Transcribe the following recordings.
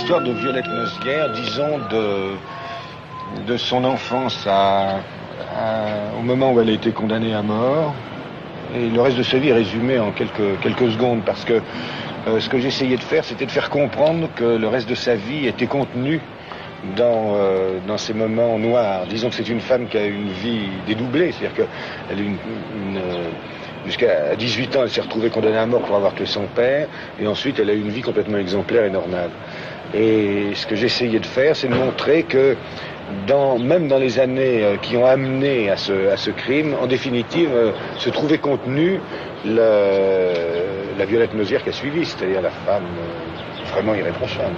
l'histoire de Violette Nozière, disons, de son enfance au moment où elle a été condamnée à mort. Et le reste de sa vie est résumé en quelques secondes, parce que ce que j'essayais de faire, c'était de faire comprendre que le reste de sa vie était contenu dans ces moments noirs. Disons que c'est une femme qui a une vie dédoublée, c'est-à-dire qu'elle a jusqu'à 18 ans, elle s'est retrouvée condamnée à mort pour avoir tué son père, et ensuite elle a eu une vie complètement exemplaire et normale. Et ce que j'essayais de faire, c'est de montrer que même dans les années qui ont amené à ce crime, en définitive, se trouvait contenue la Violette Nozière qui a suivi, c'est-à-dire la femme vraiment irréprochable.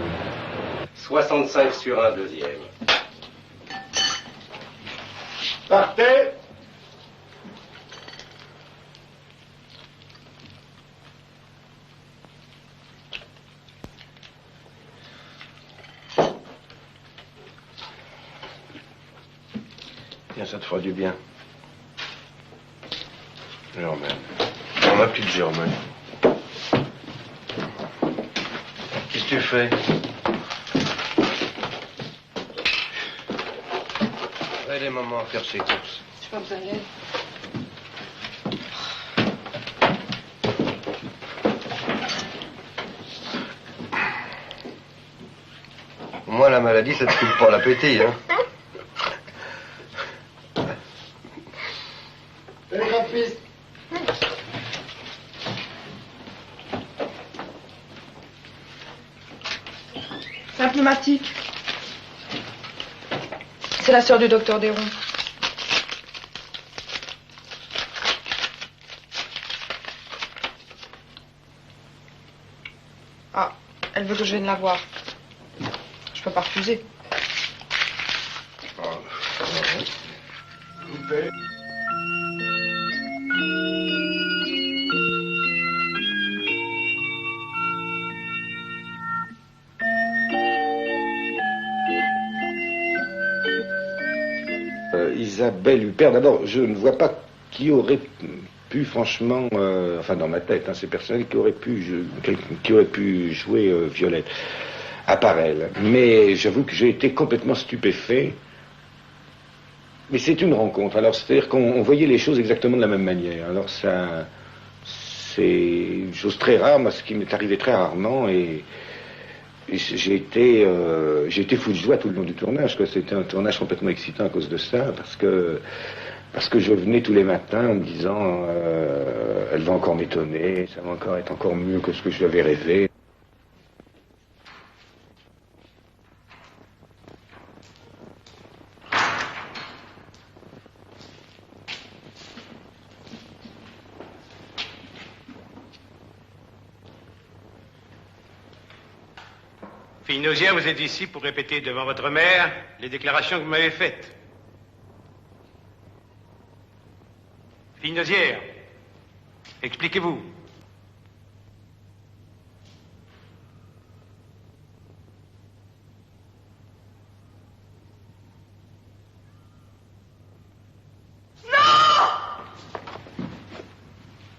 65 sur un deuxième. Partez! Tiens, ça te fera du bien. Germaine. Non, ma petite Germaine. Qu'est-ce que tu fais? Aidez maman à faire ses courses. J'ai pas besoin d'aide. Au moins, la maladie, ça te coupe pas l'appétit, hein? Allez, grand-fils. C'est un pneumatique. C'est la sœur du docteur Déron. Ah, elle veut que je vienne la voir. Je peux pas refuser. Isabelle Huppert, d'abord, je ne vois pas qui aurait pu, franchement, enfin dans ma tête, hein, c'est personnel, qui aurait pu jouer Violette, à part elle. Mais j'avoue que j'ai été complètement stupéfait. Mais c'est une rencontre, alors c'est-à-dire qu'on voyait les choses exactement de la même manière. Alors ça, c'est une chose très rare, moi, ce qui m'est arrivé très rarement, et j'ai été fou de joie tout le long du tournage, quoi. C'était un tournage complètement excitant à cause de ça, parce que je venais tous les matins en me disant elle va encore m'étonner, ça va encore être encore mieux que ce que je lui avais rêvé. Fille Nozière, vous êtes ici pour répéter devant votre mère les déclarations que vous m'avez faites. Fille Nozière, expliquez-vous.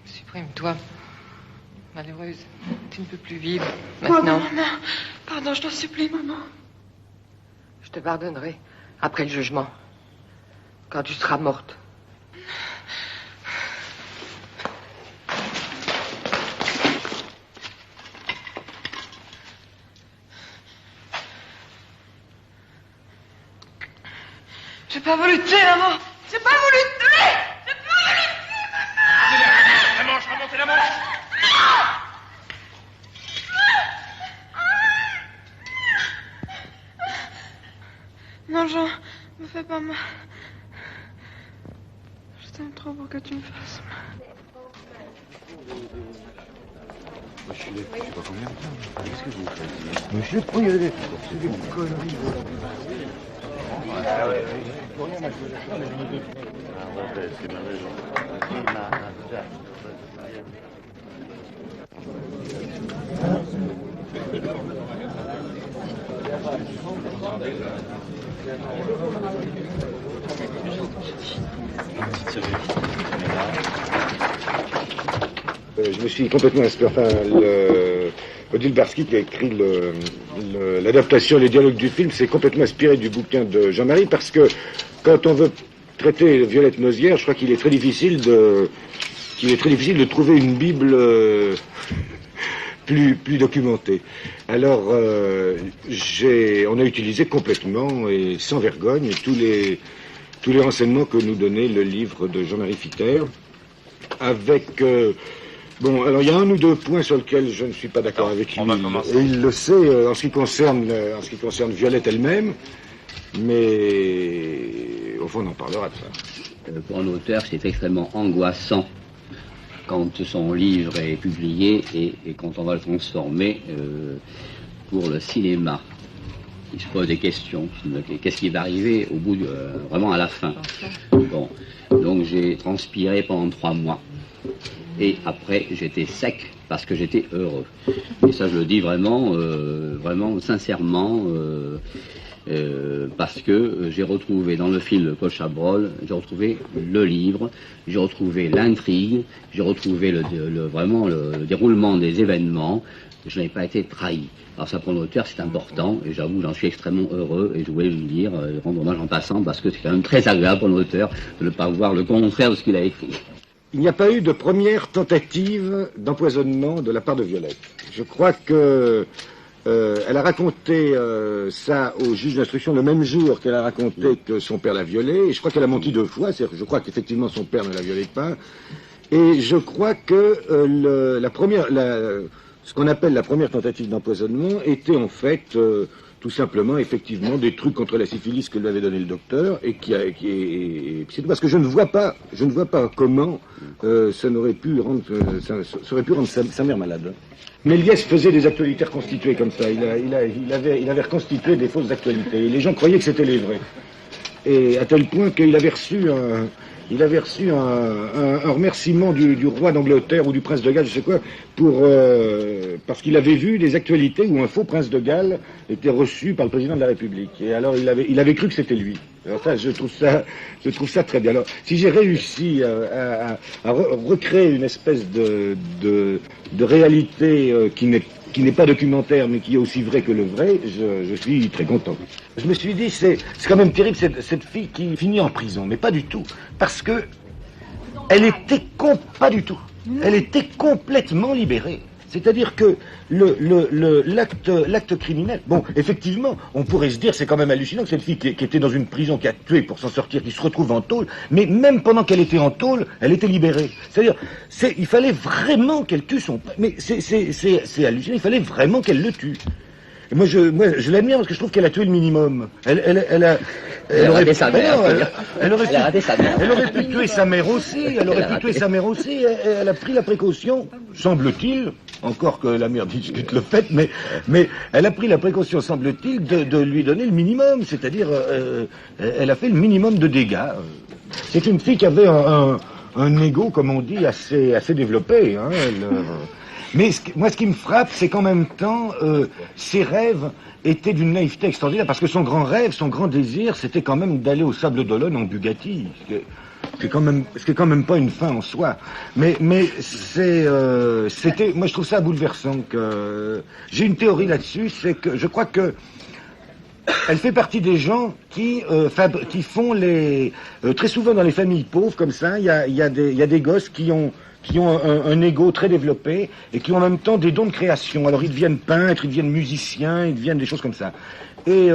Supprime-toi. Malheureuse, tu ne peux plus vivre maintenant. Oh, maman. Pardon, je t'en supplie, maman. Je te pardonnerai après le jugement, quand tu seras morte. J'ai pas voulu te tuer, maman. J'ai pas voulu te tuer. J'ai pas voulu te tuer, maman. La manche, remontez la manche. Non, Jean, me fais pas mal. Je t'aime trop pour que tu me fasses mal. Monsieur le... Je sais pas combien de temps. Qu'est-ce que vous faites? Monsieur le premier, c'est des conneries. Je me suis complètement inspiré. Enfin, Odile Barsky, qui a écrit l'adaptation, les dialogues du film, c'est complètement inspiré du bouquin de Jean-Marie, parce que quand on veut traiter Violette Nozière, je crois qu'il est très difficile de trouver une Bible plus documentée. Alors, on a utilisé complètement et sans vergogne tous les renseignements que nous donnait le livre de Jean-Marie Fitter, avec... bon, alors il y a un ou deux points sur lesquels je ne suis pas d'accord avec lui. Et il le sait en ce qui concerne Violette elle-même, mais au fond on en parlera de ça. Pour un auteur, c'est extrêmement angoissant quand son livre est publié et quand on va le transformer pour le cinéma. Il se pose des questions. Qu'est-ce qui va arriver au bout vraiment à la fin? Bon, donc j'ai transpiré pendant 3 mois. Et après, j'étais sec parce que j'étais heureux. Et ça, je le dis vraiment, vraiment sincèrement, parce que j'ai retrouvé dans le film Paul Chabrol, j'ai retrouvé le livre, j'ai retrouvé l'intrigue, j'ai retrouvé vraiment le déroulement des événements. Je n'avais pas été trahi. Alors ça, pour l'auteur, c'est important, et j'avoue, j'en suis extrêmement heureux, et je voulais lui dire, rendre hommage en passant, parce que c'est quand même très agréable pour l'auteur de ne pas voir le contraire de ce qu'il a écrit. Il n'y a pas eu de première tentative d'empoisonnement de la part de Violette. Je crois que elle a raconté ça au juge d'instruction le même jour qu'elle a raconté que son père l'a violée, et je crois qu'elle a menti 2 fois, c'est-à-dire que je crois qu'effectivement son père ne la violait pas, et je crois que ce qu'on appelle la première tentative d'empoisonnement était en fait tout simplement effectivement des trucs contre la syphilis que lui avait donné le docteur, et c'est parce que je ne vois pas comment ça aurait pu rendre sa mère malade. Méliès faisait des actualités reconstituées comme ça. Il avait reconstitué des fausses actualités, et les gens croyaient que c'était les vraies. Et à tel point qu'il avait reçu un remerciement du roi d'Angleterre ou du prince de Galles, je sais quoi, parce qu'il avait vu des actualités où un faux prince de Galles était reçu par le président de la République. Et alors il avait cru que c'était lui. Alors ça, je trouve ça très bien. Alors, si j'ai réussi à recréer une espèce de réalité qui n'est pas documentaire, mais qui est aussi vrai que le vrai, je suis très content. Je me suis dit, c'est quand même terrible cette fille qui finit en prison, mais pas du tout, parce que elle était pas du tout. Elle était complètement libérée. C'est-à-dire que l'acte criminel, bon, effectivement, on pourrait se dire, c'est quand même hallucinant que cette fille qui était dans une prison, qui a tué pour s'en sortir, qui se retrouve en tôle, mais même pendant qu'elle était en tôle, elle était libérée. C'est-à-dire, il fallait vraiment qu'elle tue son père. Mais c'est hallucinant, il fallait vraiment qu'elle le tue. Et moi, je l'admire parce que je trouve qu'elle a tué le minimum. Elle aurait raté sa mère. Elle aurait pu tuer sa mère aussi. Elle a pris la précaution, semble-t-il, encore que la mère discute le fait, mais elle a pris la précaution, semble-t-il, de lui donner le minimum. C'est-à-dire, elle a fait le minimum de dégâts. C'est une fille qui avait un ego, comme on dit, assez développé. Hein. Mais moi, ce qui me frappe, c'est qu'en même temps, ses rêves étaient d'une naïveté extraordinaire, parce que son grand rêve, son grand désir, c'était quand même d'aller au Sable d'Olonne en Bugatti. Ce qui est quand même pas une fin en soi. Mais c'était, moi, je trouve ça bouleversant. J'ai une théorie là-dessus, c'est que je crois que elle fait partie des gens qui font très souvent dans les familles pauvres comme ça, il y a des gosses qui ont un ego très développé et qui ont en même temps des dons de création. Alors ils deviennent peintres, ils deviennent musiciens, ils deviennent des choses comme ça. Et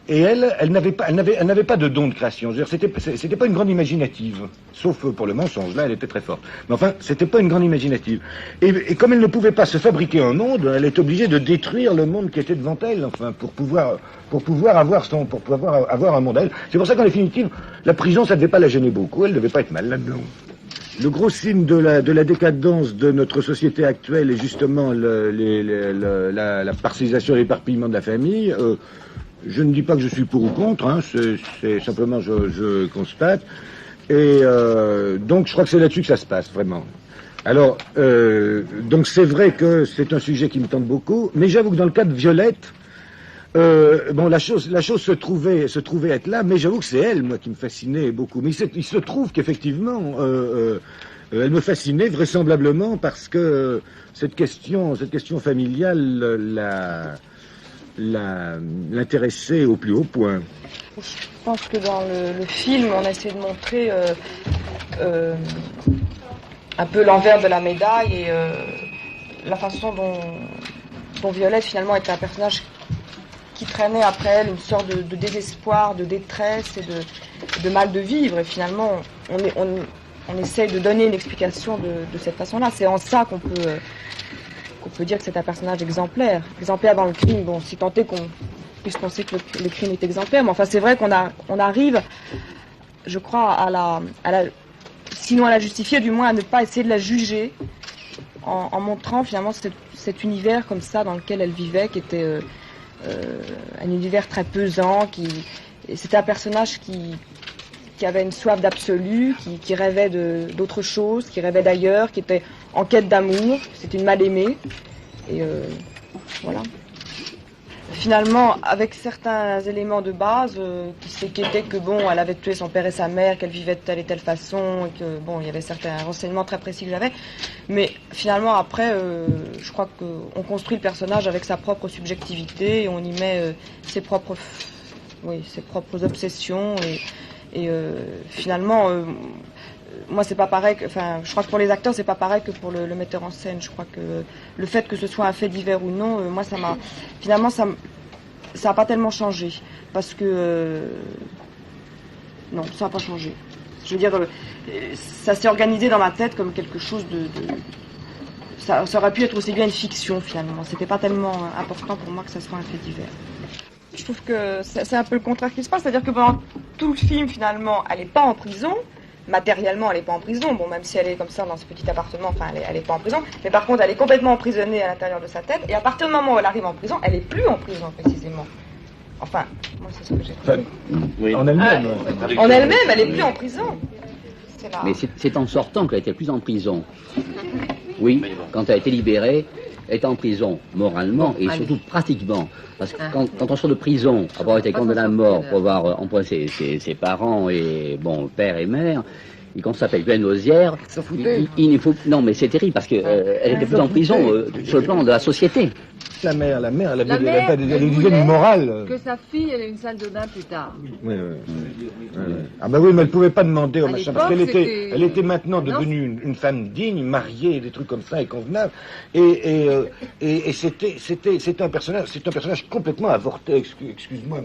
elle n'avait pas de don de création. Je veux dire, c'était pas une grande imaginative, sauf pour le mensonge. Là, elle était très forte. Mais enfin, c'était pas une grande imaginative. Et comme elle ne pouvait pas se fabriquer un monde, elle est obligée de détruire le monde qui était devant elle, enfin, pour pouvoir avoir un monde à elle. C'est pour ça qu'en définitive, la prison, ça devait pas la gêner beaucoup. Elle devait pas être mal là-dedans. Le gros signe de la décadence de notre société actuelle est justement la parcellisation et l'éparpillement de la famille. Je ne dis pas que je suis pour ou contre, hein, c'est simplement je constate. Et donc je crois que c'est là-dessus que ça se passe, vraiment. Alors, donc c'est vrai que c'est un sujet qui me tente beaucoup, mais j'avoue que dans le cas de Violette, Bon, la chose se trouvait être là, mais j'avoue que c'est elle, moi, qui me fascinait beaucoup. Mais il se trouve qu'effectivement, elle me fascinait vraisemblablement parce que cette question familiale l'intéressait au plus haut point. Je pense que dans le film, on a essayé de montrer un peu l'envers de la médaille et la façon dont Violette finalement était un personnage qui traînait après elle une sorte de désespoir, de détresse et de mal de vivre. Et finalement, on essaye de donner une explication de cette façon-là. C'est en ça qu'on peut dire que c'est un personnage exemplaire. Exemplaire dans le crime, bon, si tant est qu'on puisse penser que le crime est exemplaire. Mais enfin, c'est vrai qu'on arrive, je crois, sinon à la justifier, du moins à ne pas essayer de la juger en montrant finalement cet univers comme ça dans lequel elle vivait, qui était un univers très pesant, c'était un personnage qui avait une soif d'absolu, qui rêvait d'autre chose, qui rêvait d'ailleurs, qui était en quête d'amour, c'était une mal-aimée, et voilà. Finalement, avec certains éléments de base, qui étaient que bon, elle avait tué son père et sa mère, qu'elle vivait de telle et telle façon, et que bon, il y avait certains renseignements très précis que j'avais. Mais finalement, après, je crois qu'on construit le personnage avec sa propre subjectivité, et on y met ses propres obsessions, et finalement, moi, c'est pas pareil. Je crois que pour les acteurs, c'est pas pareil que pour le metteur en scène. Je crois que le fait que ce soit un fait divers ou non, moi, ça a pas tellement changé, parce que non, ça a pas changé. Je veux dire, ça s'est organisé dans ma tête comme quelque chose ça aurait pu être aussi bien une fiction finalement. C'était pas tellement important pour moi que ça soit un fait divers. Je trouve que c'est un peu le contraire qui se passe, c'est-à-dire que pendant tout le film, finalement, elle n'est pas en prison. Matériellement, elle n'est pas en prison. Bon, même si elle est comme ça dans ce petit appartement, enfin, elle est pas en prison. Mais par contre, elle est complètement emprisonnée à l'intérieur de sa tête. Et à partir du moment où elle arrive en prison, elle n'est plus en prison, précisément. Enfin, moi, c'est ce que j'ai trouvé. Oui. En elle-même. En elle-même, elle n'est plus en prison. Mais c'est en sortant qu'elle était plus en prison. Oui, quand elle a été libérée, elle était en prison, moralement et surtout pratiquement. Parce que quand on sort de prison, avoir été condamné à mort pour avoir empoisonné ses parents et, bon, père et mère, et quand ça s'appelle Gwen Osière, il faut... Non, mais c'est terrible parce qu'elle était plus en prison sur le plan de la société. La mère, elle avait une morale. Que sa fille, elle ait une salle de bain plus tard. Oui. Ah bah oui, mais elle pouvait pas demander au machin, parce qu'elle était maintenant devenue une femme digne, mariée, des trucs comme ça, et convenable. Et c'était un personnage complètement avorté. Excuse-moi,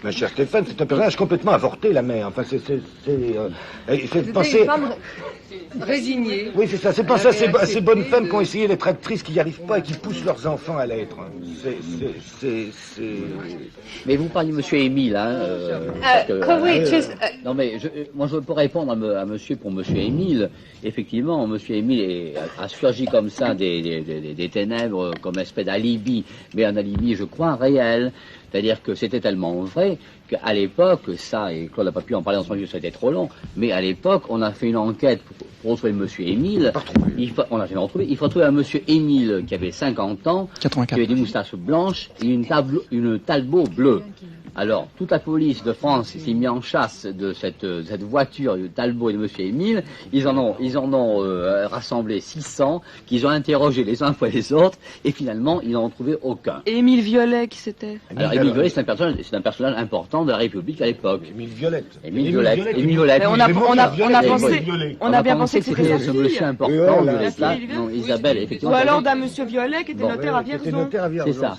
ma chère Stéphane, c'est un personnage complètement avorté, la mère. Enfin, c'était une femme résignée. Oui, c'est ça. C'est penser à ces bonnes femmes qui ont essayé d'être actrices, qui n'y arrivent pas et qui poussent leurs enfants à l'être. Mais vous parliez de Monsieur Émile, hein. Non, mais moi je peux répondre à Monsieur pour Monsieur Émile. Effectivement, Monsieur Émile a surgi comme ça des ténèbres, comme espèce d'alibi, mais un alibi, je crois, réel. C'est-à-dire que c'était tellement vrai qu'à l'époque, ça, et Claude n'a pas pu en parler ensemble, ça a été trop long, mais à l'époque, on a fait une enquête pour retrouver Monsieur Émile. On a jamais retrouvé. Il faut retrouver un Monsieur Émile qui avait 50 ans, 84. Qui avait des moustaches blanches et une Talbot bleue. Alors, toute la police de France s'est mise en chasse de cette voiture de Talbot et de Monsieur Émile. Ils en ont rassemblé 600, qu'ils ont interrogé les uns après les autres, et finalement, ils n'en ont trouvé aucun. Et Émile Violet, qui c'était? Alors, Émile Violet, c'est un personnage important de la République à l'époque. Émile Violette. Émile Violette. On a bien pensé que c'était ce monsieur important de l'État. Non, Isabelle, effectivement. Ou alors d'un Monsieur Violet qui était notaire à Vierzon.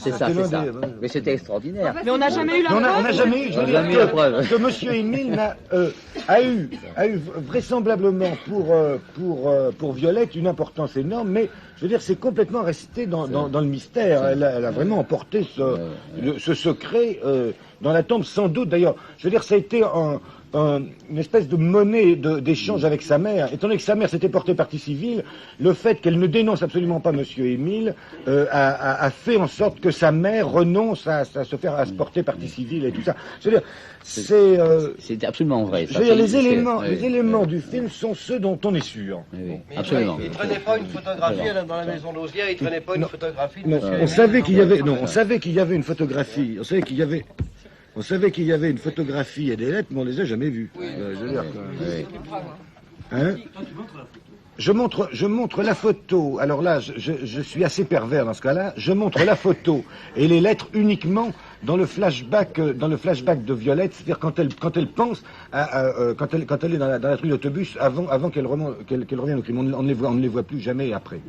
C'est ça. Mais c'était extraordinaire. Mais on n'a jamais eu la on n'a jamais eu la preuve. Que Monsieur Émile a eu vraisemblablement pour Violette une importance énorme, mais je veux dire, c'est complètement resté dans le mystère. Elle a vraiment emporté ce secret dans la tombe, sans doute d'ailleurs. Je veux dire, ça a été une espèce de monnaie d'échange avec sa mère. Étant donné que sa mère s'était portée partie civile, le fait qu'elle ne dénonce absolument pas Monsieur Émile a fait en sorte que sa mère renonce à se porter partie civile et tout ça. Je veux dire, c'est absolument vrai. Je veux dire, les éléments du film sont ceux dont on est sûr. Oui, absolument. Il ne traînait pas une photographie dans la maison d'Osière, il ne traînait pas une photographie de on savait qu'il y avait, on savait qu'il y avait une photographie, on savait qu'il y avait une photographie et des lettres, mais on les a jamais vues. Je veux dire que, hein? Je montre la photo. Alors là, je suis assez pervers dans ce cas-là. Je montre la photo et les lettres uniquement dans le flashback de Violette, c'est-à-dire quand elle pense quand elle est dans la truc d'autobus avant qu'elle revienne au crime. On ne les voit plus jamais après.